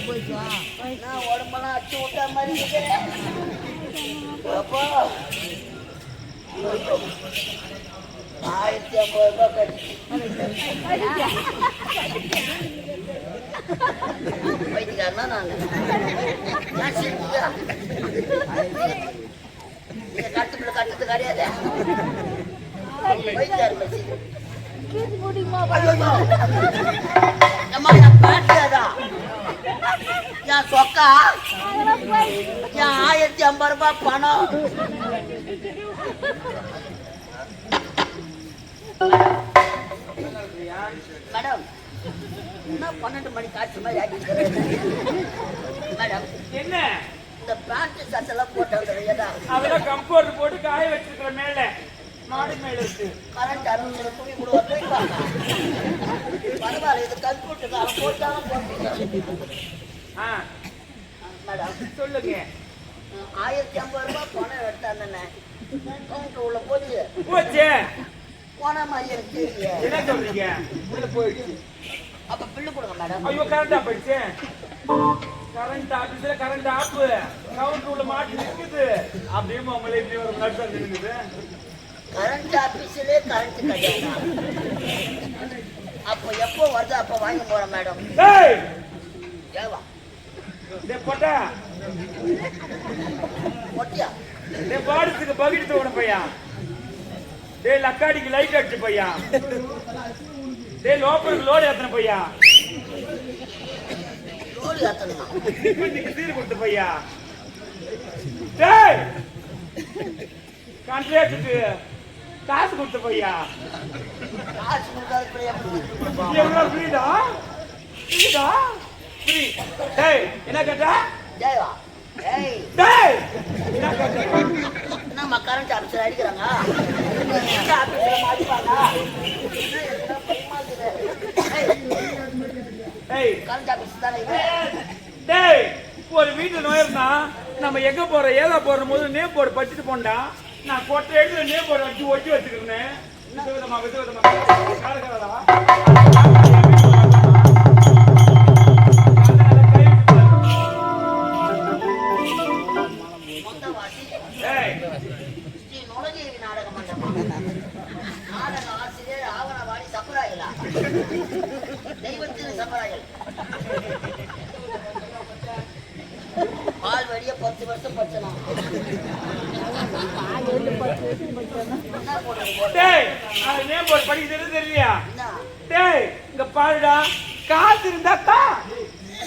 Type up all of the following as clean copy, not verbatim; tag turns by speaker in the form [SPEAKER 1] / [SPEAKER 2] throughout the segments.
[SPEAKER 1] நான் உடம்பெல்லாம் அச்சு விட்டா மாதிரி அப்பா 1550 ரூபாய் கட்டி வைத்தியாருன்னா நான் கட்டுப்பில் கட்டுறது கிடையாது வைத்தியாரு என் சொக்கா என் 1050 ரூபாய் பணம் மேடம் என்ன 12 மணி காட்சி மாதிரி ஆகிட்டு மேடம்
[SPEAKER 2] என்ன
[SPEAKER 1] இந்த பேண்ட் சட்டெல்லாம் போட்டு
[SPEAKER 2] அதெல்லாம் கம்போர்ட் போட்டு காய வச்சிருக்கிற மேல மாடு மேல இருக்கு
[SPEAKER 1] கரண்ட் அறுநூறு துணி கூட பரவாயில்ல இது கம்ப்யூட்டர் காலம் போட்டாலும் போட்டீங்க மேடம்
[SPEAKER 2] சொல்லுங்க
[SPEAKER 1] 1050 ரூபாய் பணம் எடுத்தானே கவுண்டர் உள்ள போச்சு போன மாதிரி எனக்கு தெரியல
[SPEAKER 2] என்ன சொல்றீங்க உள்ள போயிடுச்சு
[SPEAKER 1] அப்ப பில்லு கொடுங்க மேடம்
[SPEAKER 2] ஐயோ கரண்டா போயிடுச்சு கரண்ட் ஆபீஸ்ல கரண்ட் ஆப் கவுண்டர் உள்ள மாட்டி இருக்குது அப்படியே உங்களே இப்படி ஒரு நட்சம் இருக்குது
[SPEAKER 1] கரண்ட் ஆபீஸ்ல கரண்ட் கிடையாது அப்போ எப்போ வருது அப்போ வாங்கி போறேன் மேடம் ஏவா
[SPEAKER 2] பொட்டா
[SPEAKER 1] பொட்டியா
[SPEAKER 2] பாடத்துக்கு பகிட்டு தோணும் பையா லக்காடிக்கு லைட் அடிச்சு பையா லோப்பருக்கு லோடு ஏத்தன பையா
[SPEAKER 1] லோடு ஏத்தணுமா
[SPEAKER 2] சீர் கொடுத்து பையா கான்ட்ராக்டுக்கு காசு கொடுத்து பையா
[SPEAKER 1] காசு கொடுக்காத
[SPEAKER 2] எவ்வளவு ஃப்ரீடா ஃப்ரீடா ஃப்ரீ என்ன கேட்டா
[SPEAKER 1] ஜெயவா நம்ம கரண்ட் ஆபீஸ்ல அடிக்கிறாங்க கரண்ட் ஆபீஸ் தானே
[SPEAKER 2] ஒரு வீட்டுல நோயிருந்தா நம்ம எங்க போற ஏதா போற போது நேம் போர்டு படிச்சுட்டு போண்டா நான் கொட்டை எடுத்து நேம் போர்டு வச்சு ஒட்டி வச்சுக்கிறேன் விதவிதமா
[SPEAKER 1] தெய்வத்தின் சம்பராயல் பால் வழிய 10 வருஷம் படிச்சலாம்
[SPEAKER 2] படிக்கிறது தெரியலையா இங்க பாருடா காசு இருந்தா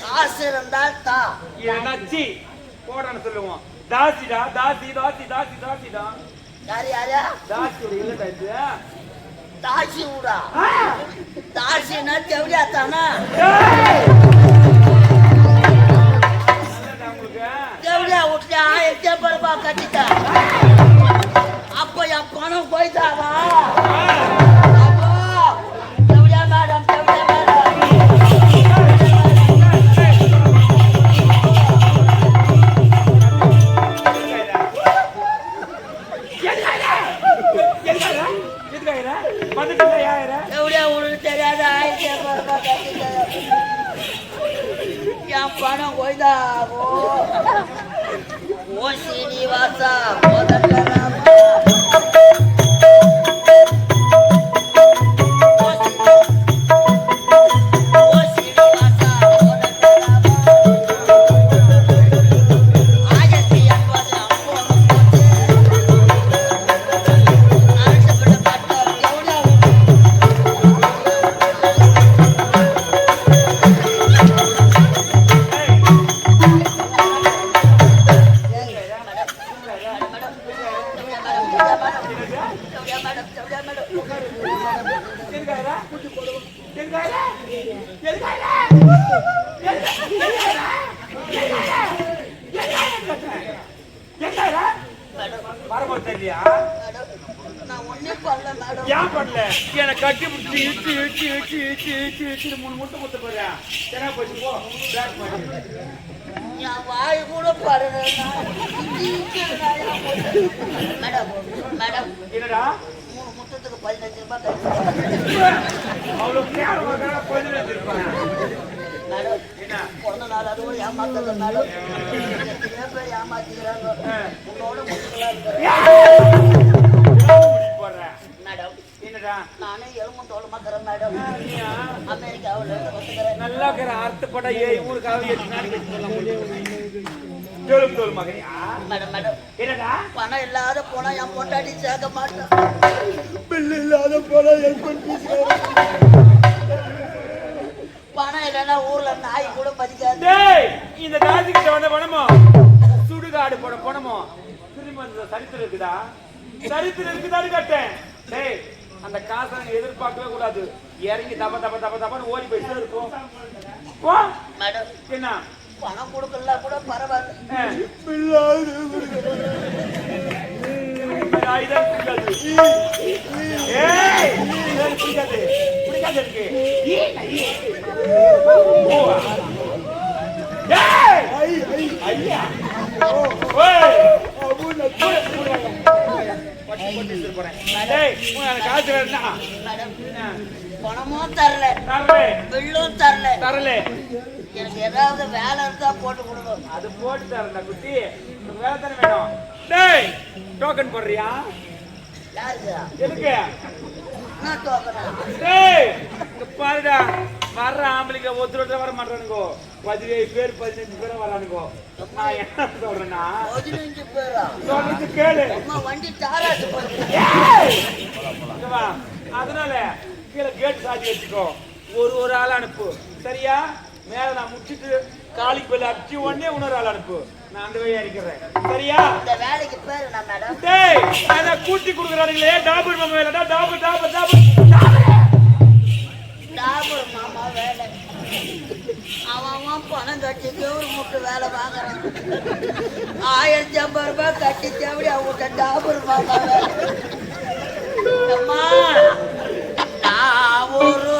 [SPEAKER 1] காசு இருந்தால் தா
[SPEAKER 2] நச்சி போடான்னு சொல்லுவோம் தாசிடா தாசி தாசி தாசி தாசிடா
[SPEAKER 1] யாரு யாரா
[SPEAKER 2] தாசி இல்ல தாசி
[SPEAKER 1] தாசி ஊடா தாசினா தேவடியா தானா தேவடியா வீட்டுல 1050 ரூபாய் கட்டிட்டா அப்ப என் பணம் போய்தாவா தேவடியா மேடம் தேவடியா பணம் போய்தாவோ ஓ சீனிவாசா கட்டி இழுத்து இழுத்து இழுத்து இழுத்து இழுத்து இழுத்து 3 முட்டை முத்த போறா என்ன போச்சு போ பேக் பண்ணி நான் வாய் கூட பாருங்க மேடம் மேடம்
[SPEAKER 2] என்னடா
[SPEAKER 1] 3 முட்டத்துக்கு 15 ரூபாய்
[SPEAKER 2] அவ்வளவு கேவலமா 15 ரூபாய்
[SPEAKER 1] மேடம்
[SPEAKER 2] என்ன
[SPEAKER 1] பிறந்த நாள் அதோட ஏமாத்தது மேடம் எத்தனையோ பேர் ஏமாத்திக்கிறாங்க உன்னோட முடிக்கலாம்
[SPEAKER 2] போடுறேன்
[SPEAKER 1] மேடம்
[SPEAKER 2] என்னடா
[SPEAKER 1] நானே எலும்பும் தோல் மாக்கிறேன் மேடம்
[SPEAKER 2] நீயா?
[SPEAKER 1] அமெரிக்காவில் இருந்து வந்துக்கிறேன்
[SPEAKER 2] நல்லா இருக்கிற அர்த்தப்பட ஊருக்காக 8 நாளைக்கு சொல்ல முடியும் தோல் மகனியா
[SPEAKER 1] மேடம் மேடம்
[SPEAKER 2] என்னடா
[SPEAKER 1] பணம் இல்லாத போனா என் பொண்டாட்டி சேர்க்க மாட்டேன் பில்லு இல்லாத போனா என் பணம் இல்லைன்னா ஊர்ல நாய் கூட மதிக்காது
[SPEAKER 2] டேய் இந்த காசுகிட்ட வந்த பணமோ சுடுகாடு போட பணமோ திரும்ப அந்த சரித்திரம் இருக்குதா சரித்திரம் இருக்குதான்னு கேட்டேன் டேய் அந்த காசை நாங்க எதிர்பார்க்கவே கூடாது இறங்கி தப்பன்னு ஓடி போய் இருக்கும் போ
[SPEAKER 1] மேடம்
[SPEAKER 2] என்ன
[SPEAKER 1] பணம் கொடுக்கல கூட பரவாயில்ல
[SPEAKER 2] காசு வேணா
[SPEAKER 1] மேடம் பணமும் தரல பில்லும் தரல எனக்கு ஏதாவது வேலை இருந்தா போட்டு கொடுங்க
[SPEAKER 2] அது போட்டு தரேன்டா குட்டி உனக்கு வேலை தானே வேணும் டேய் டோக்கன் போடுறியா
[SPEAKER 1] யாருக்கு
[SPEAKER 2] எதுக்கு
[SPEAKER 1] என்ன டோக்கனா
[SPEAKER 2] டேய் இங்க பாருடா வர்ற ஆம்பளைங்க ஒருத்தர் வர மாட்டானுங்கோ 15 பேர் 15 பேர் வரானுங்கோ நான் என்ன சொல்றேன்னா
[SPEAKER 1] 15 பேரா
[SPEAKER 2] சொல்றது கேளு
[SPEAKER 1] அம்மா வண்டி தாராசு
[SPEAKER 2] வா அதனால கீழே கேட் சாத்தி வச்சுக்கோ ஒரு ஆள் அனுப்பு சரியா மேல நான் முடிச்சிட்டு காலிக்கு போய் அடிச்சு உடனே இன்னொரு ஆள் அனுப்பு நான் அந்த வழியா இருக்கிறேன் சரியா
[SPEAKER 1] இந்த வேலைக்கு பேரு நான் மேடம்
[SPEAKER 2] டேய் நான் கூட்டி கொடுக்குறானுங்களே டாபர் மாமா வேலைடா டாபர்
[SPEAKER 1] மாமா வேலை அவன் பணம் கட்டி ஒரு முட்டு வேலை வாங்குறான் 1050 ரூபாய் கட்டி தேவை அவங்க டாபர் மாமா வேலை அம்மா நான் ஒரு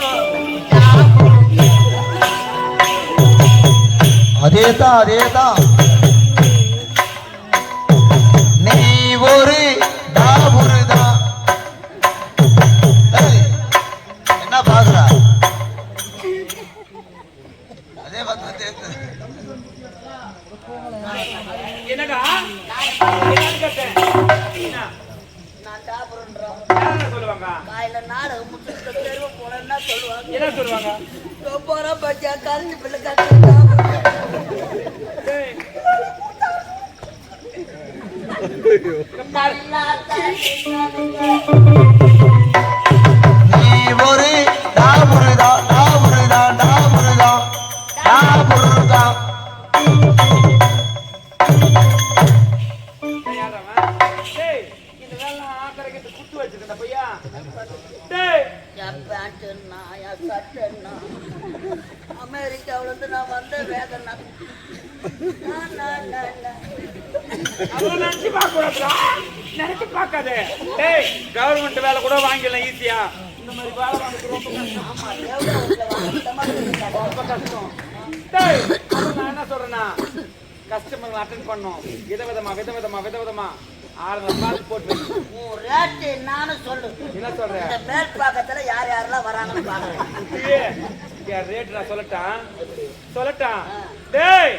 [SPEAKER 3] அதேதான் நீ ஒரு டாபுருதான் என்ன பாக்குறா அதே
[SPEAKER 2] என்னடா என்னன்னு கேட்டேன்
[SPEAKER 1] நான் டாபர்ன்றோம்
[SPEAKER 2] என்ன சொல்லுவாங்க
[SPEAKER 1] காலையில நாடு முட்டு தெருவு போனா சொல்லுவாங்க
[SPEAKER 2] என்ன சொல்லுவாங்க
[SPEAKER 1] போற பச்சா கரண்ட் பில்லு கட்டுறாங்க
[SPEAKER 2] டேய்
[SPEAKER 3] நீ ஒரு டாபுருதான்
[SPEAKER 2] டேய் இந்த வேலை ஆக்கறக்கு குத்து வச்சிருக்கடா பையா டேய்
[SPEAKER 1] என் பேண்ட்னா என் சட்டைன்னா அமெரிக்காவுல இருந்து நான் வந்த வேதனை
[SPEAKER 2] அதெல்லாம் நினைச்சு பார்க்க கூடாதுடா நினைச்சு பார்க்காதே டேய் கவர்மெண்ட் வேலை கூட வாங்கிடலாம் ஈஸியா இந்த மாதிரி வேலை வாங்குறது ரொம்ப கஷ்டம் டேய் நான் என்ன சொல்றேன்னா கஸ்டமர் அட்டென்ட் பண்ணோம் விதவிதமா ஆளுங்க பார்த்து போட்டு
[SPEAKER 1] உன் ரேட்டு நானும் சொல்லு
[SPEAKER 2] என்ன சொல்றேன்
[SPEAKER 1] இந்த மேல் பாக்கத்துல யாரெல்லாம் வராங்கன்னு பாக்குறேன்
[SPEAKER 2] ரேட் நான் சொல்லட்டா டேய்